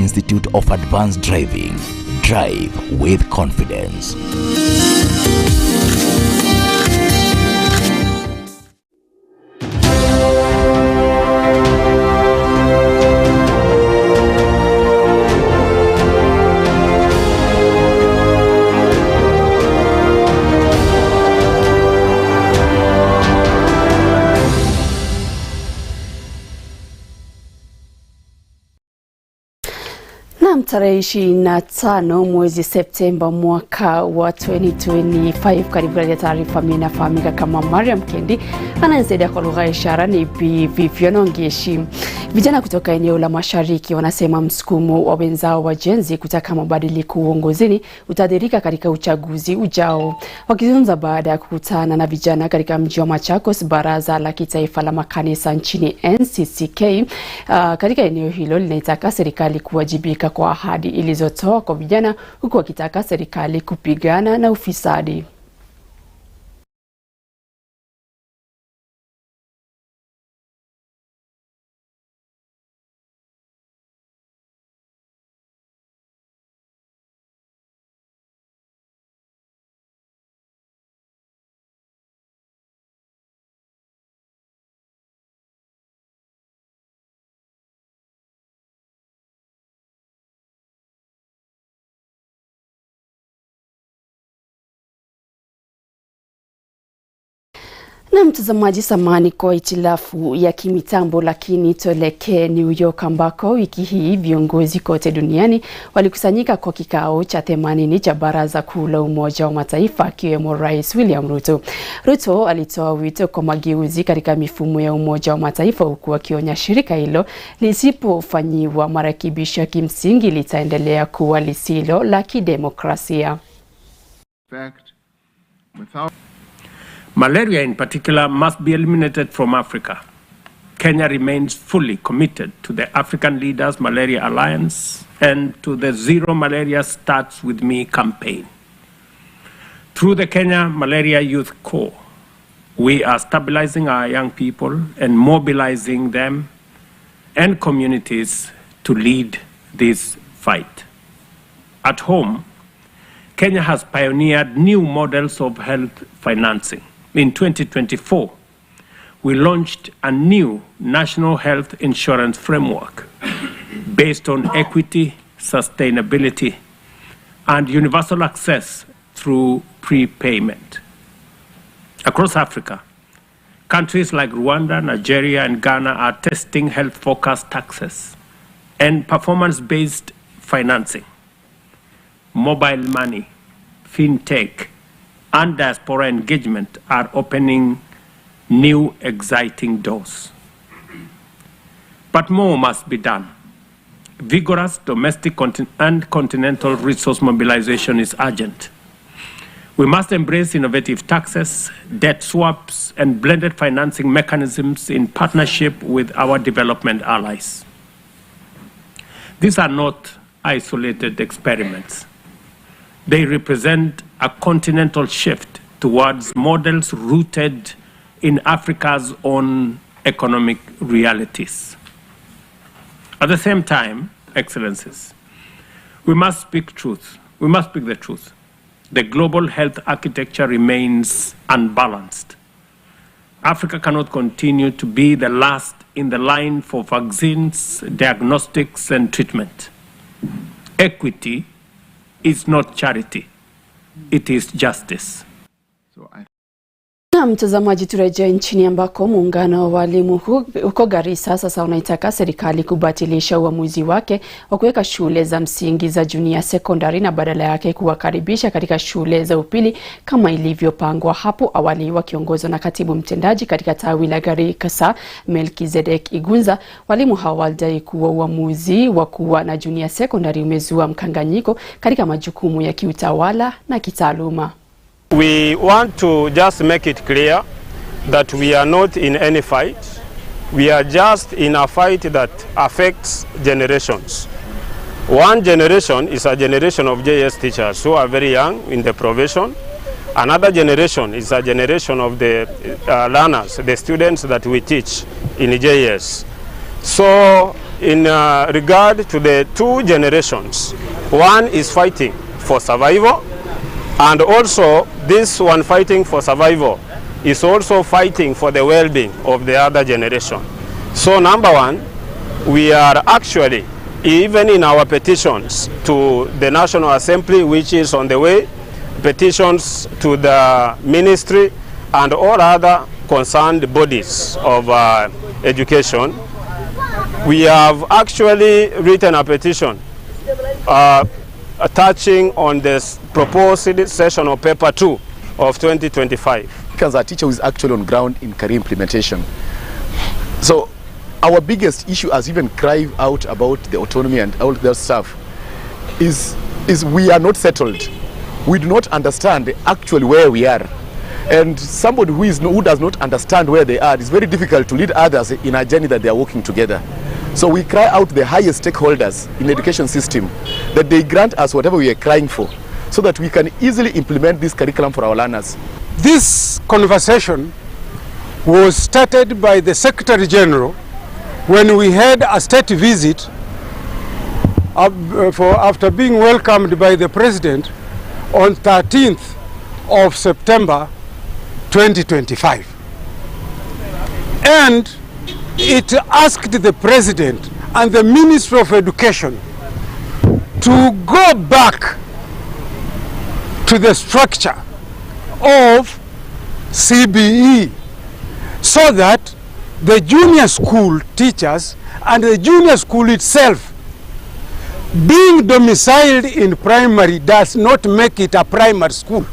Institute of Advanced Driving. Drive with confidence. Tarehe 25 mwezi Septemba mwaka wa 2025. Karibu katika taarifa. Mimi nafahamika kama Mariam Kendi, anasaidia kwa lugha ya ishara ni Vivionongeshi. Vijana kutoka eneo la Mashariki wanasema msukumo wa wenzao wa Gen-Z kutaka mabadiliko uongozini utadhihirika katika uchaguzi ujao. Wakizungumza baada ya kukutana na vijana katika mji wa Machakos, baraza la kitaifa la makanisa nchini NCCK katika eneo hilo linaitaka serikali kuwajibika kwa ahadi ilizotoa kwa vijana, huku wakitaka serikali kupigana na ufisadi. Na mtazamaji, samani kwa itilafu ya kimitambo, lakini tuelekee New York ambako wiki hii viongozi kote duniani walikusanyika kwa kikao cha 80 cha Baraza Kuu la Umoja wa Mataifa, akiwemo Rais William Ruto. Ruto alitoa wito kwa mageuzi katika mifumo ya Umoja wa Mataifa, huku akionya shirika hilo lisipofanyiwa marekebisho kimsingi litaendelea kuwa lisilo la kidemokrasia. Malaria in particular must be eliminated from Africa. Kenya remains fully committed to the African Leaders Malaria Alliance and to the Zero Malaria Starts With Me campaign. Through the Kenya Malaria Youth Corps, we are stabilizing our young people and mobilizing them and communities to lead this fight. At home, Kenya has pioneered new models of health financing. In 2024, we launched a new national health insurance framework based on equity, sustainability, and universal access through prepayment. Across Africa, countries like Rwanda, Nigeria, and Ghana are testing health-focused taxes and performance-based financing. Mobile money, fintech, and diaspora engagement are opening new exciting doors. But more must be done. Vigorous domestic and continental resource mobilization is urgent. We must embrace innovative taxes, debt swaps, and blended financing mechanisms in partnership with our development allies. These are not isolated experiments. They represent a continental shift towards models rooted in Africa's own economic realities. At the same time, Excellencies, we must speak truth. We must speak the truth. The global health architecture remains unbalanced. Africa cannot continue to be the last in the line for vaccines, diagnostics, and treatment. Equity is not charity. It is justice. Na mtazamaji, turejea nchini ambako muungano wa walimu huko Garissa sasa unaitaka serikali kubatilisha uamuzi wake wa kuweka shule za msingi za junior secondary na badala yake kuwakaribisha katika shule za upili kama ilivyopangwa hapo awali. Wakiongozwa na katibu mtendaji katika tawi la Garissa, Melkizedek Igunza, walimu hao walidai kuwa uamuzi wa kuwa na junior secondary umezua mkanganyiko katika majukumu ya kiutawala na kitaaluma. We want to just make it clear that we are not in any fight. We are just in a fight that affects generations. One generation is a generation of JS teachers who are very young in the profession. Another generation is a generation of the learners, the students that we teach in JS. So in regard to the two generations. One is fighting for survival, and also this one fighting for survival is also fighting for the well-being of the other generation. So number one, we are actually, even in our petitions to the National Assembly, which is on the way, petitions to the ministry and all other concerned bodies of education, we have actually written a petition touching on this proposed sessional paper 2 of 2025. Because our teacher is actually on ground in career implementation. So our biggest issue, as even cry out about the autonomy and all that stuff, is we are not settled. We do not understand actually where we are. And somebody who does not understand where they are, it's very difficult to lead others in a journey that they are working together. So we cry out to the highest stakeholders in the education system that they grant us whatever we are crying for, so that we can easily implement this curriculum for our learners. This conversation was started by the Secretary General when we had a state visit after being welcomed by the President on 13th of September 2025. And it asked the President and the Ministry of Education to go back to the structure of CBE so that the junior school teachers and the junior school itself, being domiciled in primary, does not make it a primary school.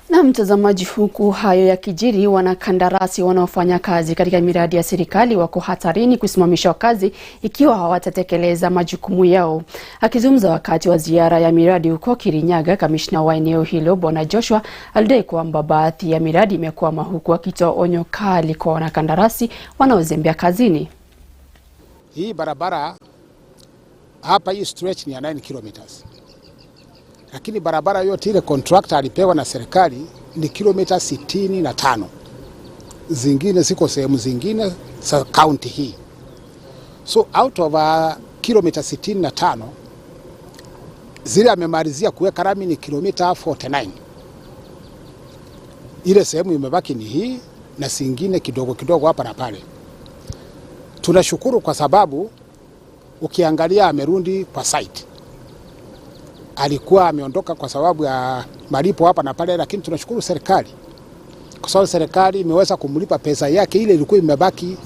Na mtazamaji, huku hayo ya kijiri, wanakandarasi wanaofanya kazi katika miradi ya serikali wako hatarini kusimamishwa kazi ikiwa hawatatekeleza majukumu yao. Akizungumza wakati wa ziara ya miradi huko Kirinyaga, kamishna wa eneo hilo Bwana Joshua alidai kwamba baadhi ya miradi imekwama, huku akitoa onyo kali kwa wanakandarasi wanaozembea kazini. Hii barabara hapa, hii stretch ni ya 9 kilometers. Lakini barabara yote ile contractor alipewa na serikali ni kilomita 65. Zingine ziko sehemu zingine za county hii. So out of kilomita 65, zile amemalizia kuweka rami ni kilomita 49. Ile sehemu imebaki ni hii na zingine kidogo kidogo hapa na pale. Tunashukuru kwa sababu ukiangalia amerundi kwa site. Alikuwa ameondoka kwa sababu ya malipo hapa na pale, lakini tunashukuru serikali kwa sababu serikali imeweza kumlipa pesa yake ile ilikuwa imebaki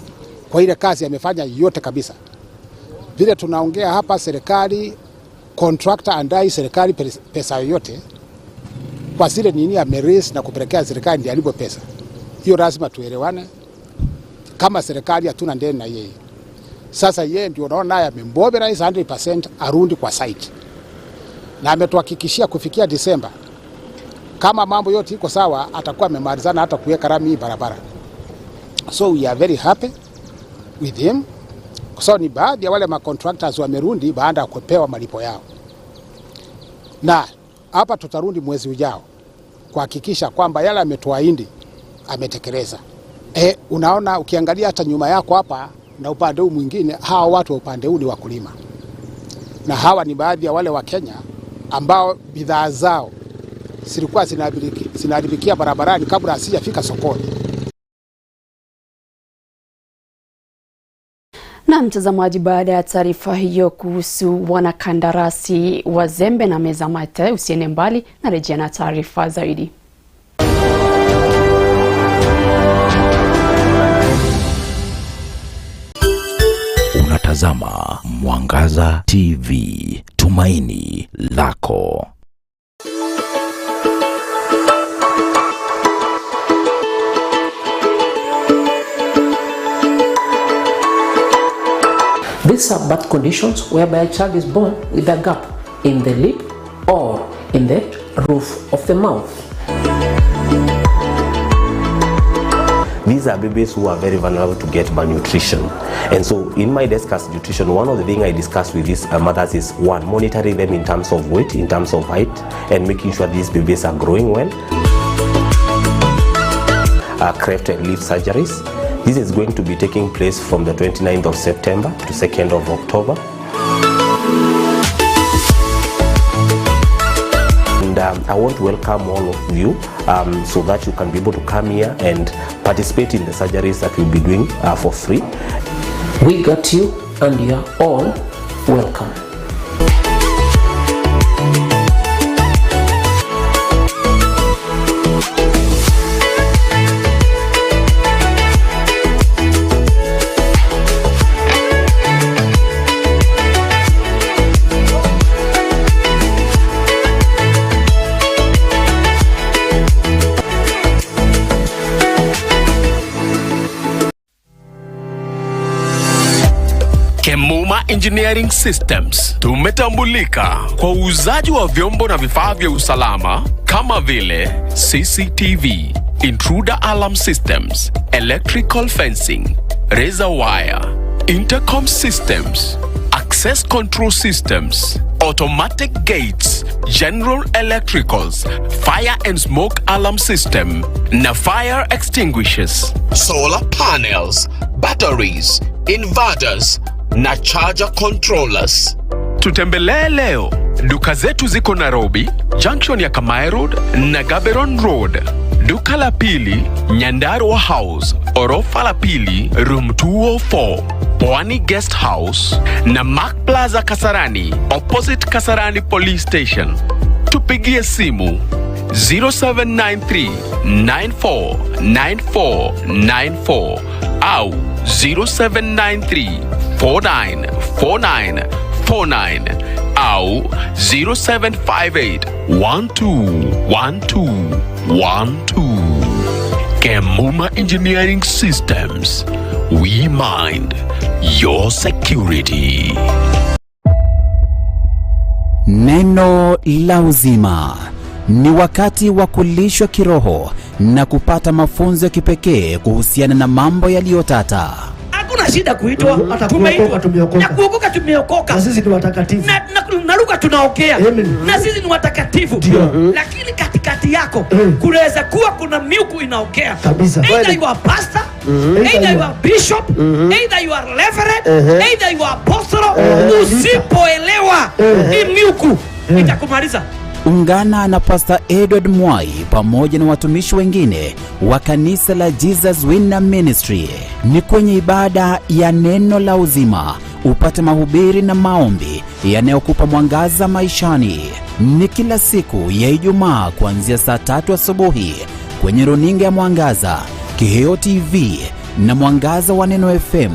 kwa ile kazi amefanya yote kabisa. Vile tunaongea hapa, serikali contractor andai serikali pesa yote kwa zile nini amerisi na kupelekea serikali ndiye alipo pesa. Hiyo lazima tuelewane. Kama serikali hatuna ndeni na yeye. Sasa yeye ndio unaona naye amemmobilize 100% arundi kwa site. Na ametuhakikishia kufikia Disemba, kama mambo yote iko sawa, atakuwa amemalizana hata kuweka rami barabara. So we are very happy with him. So ni baadhi ya wale contractors wamerundi baada ya kupewa malipo yao. Na hapa tutarundi mwezi ujao kuhakikisha kwamba yale ametuahidi ametekeleza. Unaona, ukiangalia hata nyuma yako hapa na upande huu mwingine, hawa watu wa upande huu ni wakulima. Na hawa ni baadhi ya wale wa Kenya ambao bidhaa zao zilikuwa zinaharibikia barabarani kabla hasijafika sokoni. Na mtazamaji, baada ya taarifa hiyo kuhusu wanakandarasi wazembe na meza mate, usiende mbali na rejea na taarifa zaidi. Unatazama Mwangaza TV, tumaini lako. These are birth conditions whereby a child is born with a gap in the lip or in the roof of the mouth. These are babies who are very vulnerable to get malnutrition. And so in my discuss nutrition, one of the things I discuss with these mothers is, one, monitoring them in terms of weight, in terms of height, and making sure these babies are growing well. Cleft lip surgeries, This is going to be taking place from the 29th of September to 2nd of October. And I want to welcome all of you so that you can be able to come here and participate in the surgeries that we'll be doing for free. We got you, and you are all welcome. Kemuma Engineering Systems tumetambulika kwa uuzaji wa vyombo na vifaa vya usalama kama vile CCTV, intruder alarm systems, electrical fencing, razor wire, intercom systems, access control systems, automatic gates, general electricals, fire and smoke alarm system na fire extinguishers, solar panels, batteries, inverters na charger controllers. Tutembelee leo. Duka zetu ziko Nairobi, junction ya Kamae Road na Gaberon Road. Duka la pili, Nyandarua House, orofa la pili, room 204, Pwani Guest House na Mark Plaza Kasarani, opposite Kasarani Police Station. Tupigie simu 0793 949494 au 0793 494949 au 0758 121212. Kemuma Engineering Systems. We mind your security. Neno la uzima. Ni wakati wa kulishwa kiroho na kupata mafunzo ya kipekee kuhusiana na mambo yaliyotata. Hakuna shida kuitwa, tumeitwa, na kuokoka tumeokoka. Na sisi ni watakatifu. Na lugha tunaongea. Na sisi ni watakatifu. Lakini katikati yako kunaweza kuwa kuna miuku inaongea. Either you are pastor, either you are bishop, either you are reverend, either you are apostle. Usipoelewa hii miuku itakumaliza. Ungana na Pastor Edward Mwai pamoja na watumishi wengine wa kanisa la Jesus Winner Ministry. Ni kwenye ibada ya neno la uzima, upate mahubiri na maombi yanayokupa mwangaza maishani. Ni kila siku ya Ijumaa kuanzia saa 3 asubuhi kwenye runinga ya Mwangaza, Kiheo TV na Mwangaza wa Neno FM.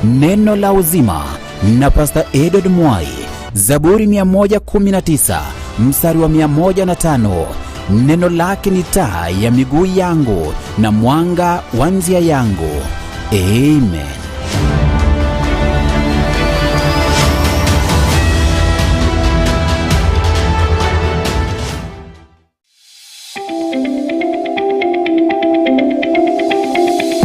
Neno la uzima na Pastor Edward Mwai. Zaburi 119 mstari wa 105. Neno lake ni taa ya miguu yangu na mwanga wa njia yangu. Amen.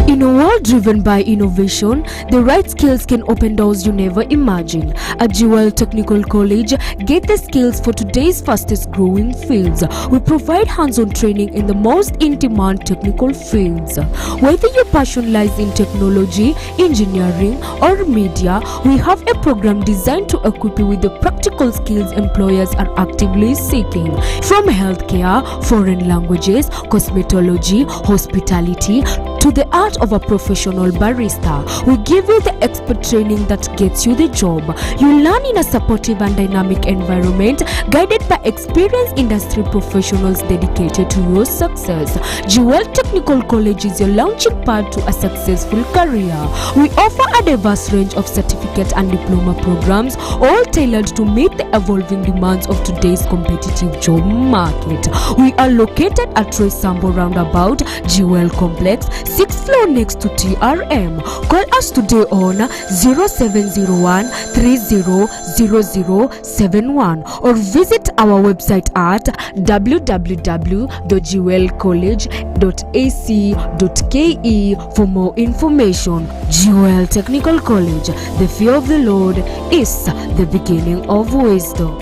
In a world driven by innovation, the right skills can open doors you never imagined. At Jewel Technical College, get the skills for today's fastest growing fields. We provide hands-on training in the most in-demand technical fields. Whether your passion lies in technology, engineering, or media, we have a program designed to equip you with the practical skills employers are actively seeking. From healthcare, foreign languages, cosmetology, hospitality, to the art of a professional barista, we give you the expert training that gets you the job. You learn in a supportive and dynamic environment, guided by experienced industry professionals dedicated to your success. Jewel Technical College is your launching pad to a successful career. We offer a diverse range of certificate and diploma programs, all tailored to meet the evolving demands of today's competitive job market. We are located at Troy Sambo Roundabout, Jewel Complex, 6th floor next to TRM. Call us today on 0701 300071 or visit our website at www.jewelcollege.ac.ke for more information. Jewel Technical College, the fear of the Lord is the beginning of wisdom.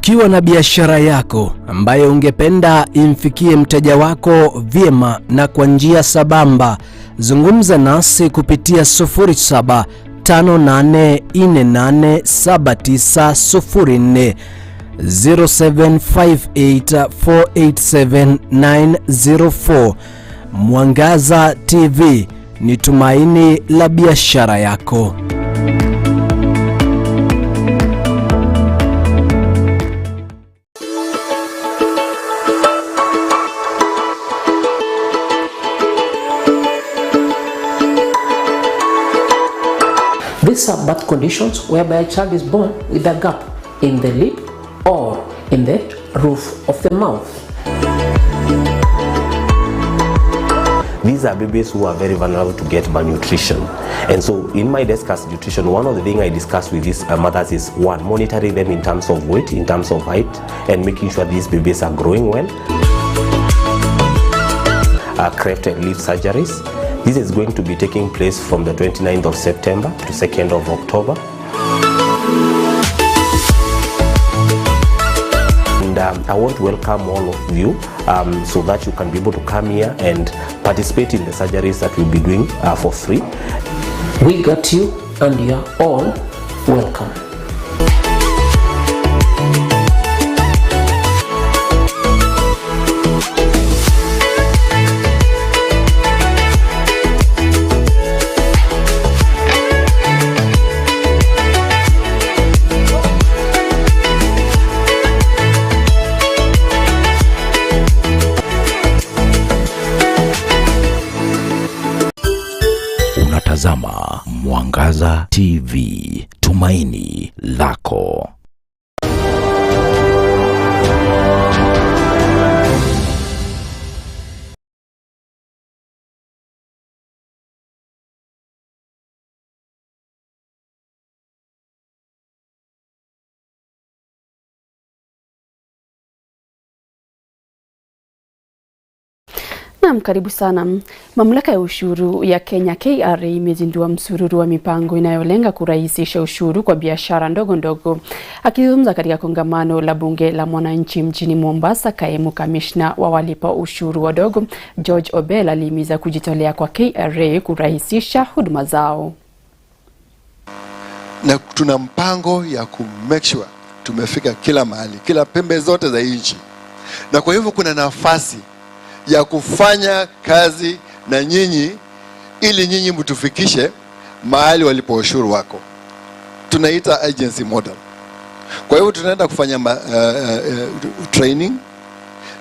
Ukiwa na biashara yako ambayo ungependa imfikie mteja wako vyema na kwa njia sabamba, zungumza nasi kupitia 0758487904 0758487904. Mwangaza TV ni tumaini la biashara yako. These are birth conditions whereby a child is born with a gap in the lip or in the roof of the mouth. These are babies who are very vulnerable to get malnutrition. And so in my desk as nutrition, one of the things I discuss with these mothers is, one, monitoring them in terms of weight, in terms of height, and making sure these babies are growing well. Cleft and lip surgeries. This is going to be taking place from the 29th of September to 2nd of October. And I want to welcome all of you so that you can be able to come here and participate in the surgeries that we'll be doing for free. We got you and you are all welcome. Unatazama Mwangaza TV, tumaini lako. Naam, karibu sana. Mamlaka ya ushuru ya Kenya KRA imezindua msururu wa mipango inayolenga kurahisisha ushuru kwa biashara ndogo ndogo. Akizungumza katika kongamano la bunge la mwananchi mjini Mombasa, kaimu kamishna wa walipa ushuru wadogo George Obel alihimiza kujitolea kwa KRA kurahisisha huduma zao. Na tuna mpango ya make sure tumefika kila mahali, kila pembe zote za nchi. Na kwa hivyo kuna nafasi ya kufanya kazi na nyinyi ili nyinyi mtufikishe mahali walipo ushuru wako. Tunaita agency model. Kwa hivyo tunaenda kufanya training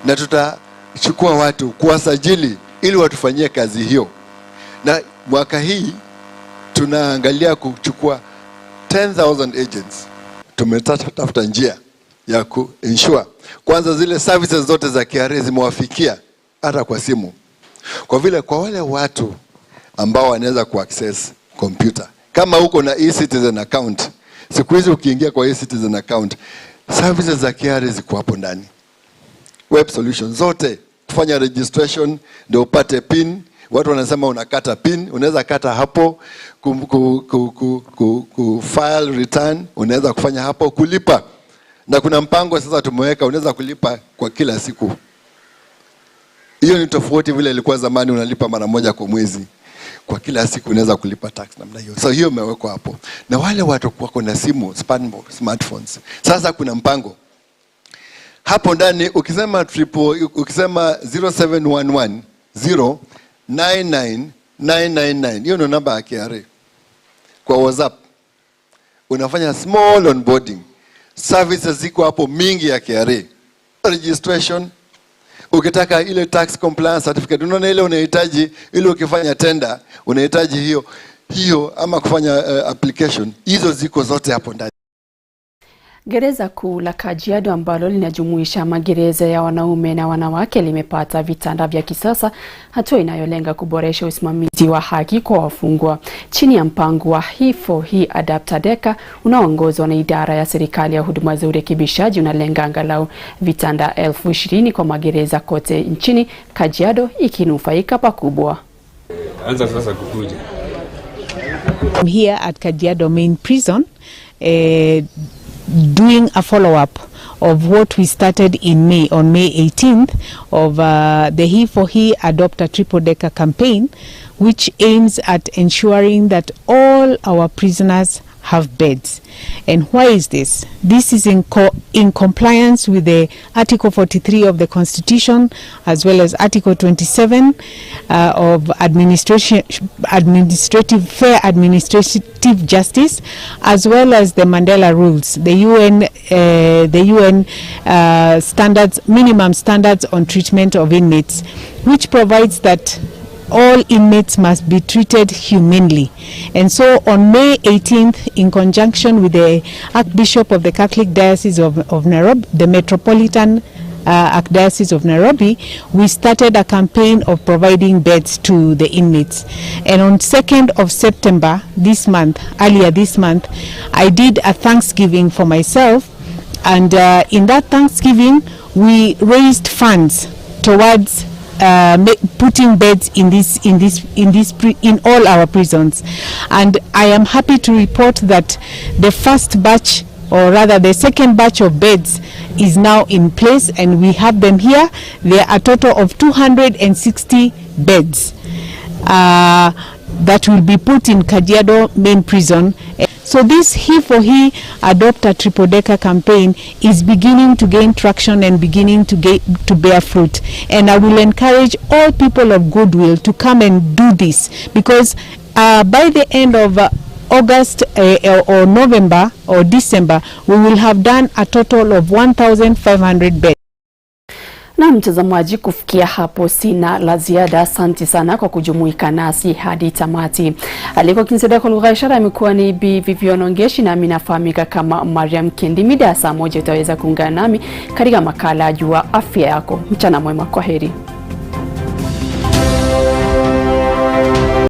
na tutachukua watu kuwasajili ili watufanyie kazi hiyo. Na mwaka hii tunaangalia kuchukua 10,000 agents. Tumetafuta njia ya ku-ensure kwanza zile services zote za KRA zimewafikia hata kwa simu. Kwa vile kwa wale watu ambao wanaweza ku-access computer, kama uko na e-citizen account, siku hizi ukiingia kwa e-citizen account, services za KRA ziko hapo ndani. Web solutions zote, kufanya registration ndio upate PIN. Watu wanasema unakata PIN, unaweza kata hapo, file return, unaweza kufanya hapo, kulipa. Na kuna mpango sasa tumeweka, unaweza kulipa kwa kila siku. Hiyo ni tofauti vile ilikuwa zamani unalipa mara moja kwa mwezi. Kwa kila siku unaweza kulipa tax namna hiyo. So hiyo imewekwa hapo. Na wale watu wako na simu, smartphones. Sasa kuna mpango. Hapo ndani ukisema 0711 09999, hiyo ndio namba ya KRA. Kwa WhatsApp unafanya small onboarding. Services ziko hapo mingi ya KRA. Registration, ukitaka ile tax compliance certificate, unaona ile unahitaji, ile ukifanya tender unahitaji hiyo ama kufanya application, hizo ziko zote hapo ndani. Gereza kuu la Kajiado ambalo linajumuisha magereza ya wanaume na wanawake limepata vitanda vya kisasa, hatua inayolenga kuboresha usimamizi wa haki kwa wafungwa. Chini ya mpango wa He for He Adaptadeka unaoongozwa na idara ya serikali ya huduma za urekebishaji, unalenga angalau vitanda 20,000 kwa magereza kote nchini, Kajiado ikinufaika pakubwa. Anza sasa kukuja. I'm here at Kajiado Main Prison, doing a follow-up of what we started in May, on May 18th, of the He for He Adopt a Triple Decker campaign, which aims at ensuring that all our prisoners have beds. And why is this? This is in compliance with the Article 43 of the Constitution, as well as Article 27 of fair administrative justice, as well as the Mandela rules, the UN standards, minimum standards on treatment of inmates, which provides that all inmates must be treated humanely. And so on May 18th, in conjunction with the Archbishop of the Catholic Diocese of Nairobi, the Metropolitan Archdiocese of Nairobi, we started a campaign of providing beds to the inmates. And on 2nd of September this month, earlier this month, I did a Thanksgiving for myself, and in that Thanksgiving we raised funds towards putting beds in all our prisons. And I am happy to report that the first batch, or rather the second batch of beds, is now in place, and we have them here. There are a total of 260 beds that will be put in Kajiado main prison. So this He for He Adopt a Triple Decker campaign is beginning to gain traction and beginning to bear fruit. And I will encourage all people of goodwill to come and do this, because by the end of August or November or December, we will have done a total of 1,500 beds. Na mtazamaji, kufikia hapo sina la ziada. Asante sana kwa kujumuika nasi hadi tamati. Aliko kinsaidia kwa lugha ya ishara amekuwa ni Bi Vivian Ongeshi, na mimi nafahamika kama Mariam Kendi. Mida saa 1 utaweza kuungana nami katika makala Jua Afya Yako. Mchana mwema, kwaheri.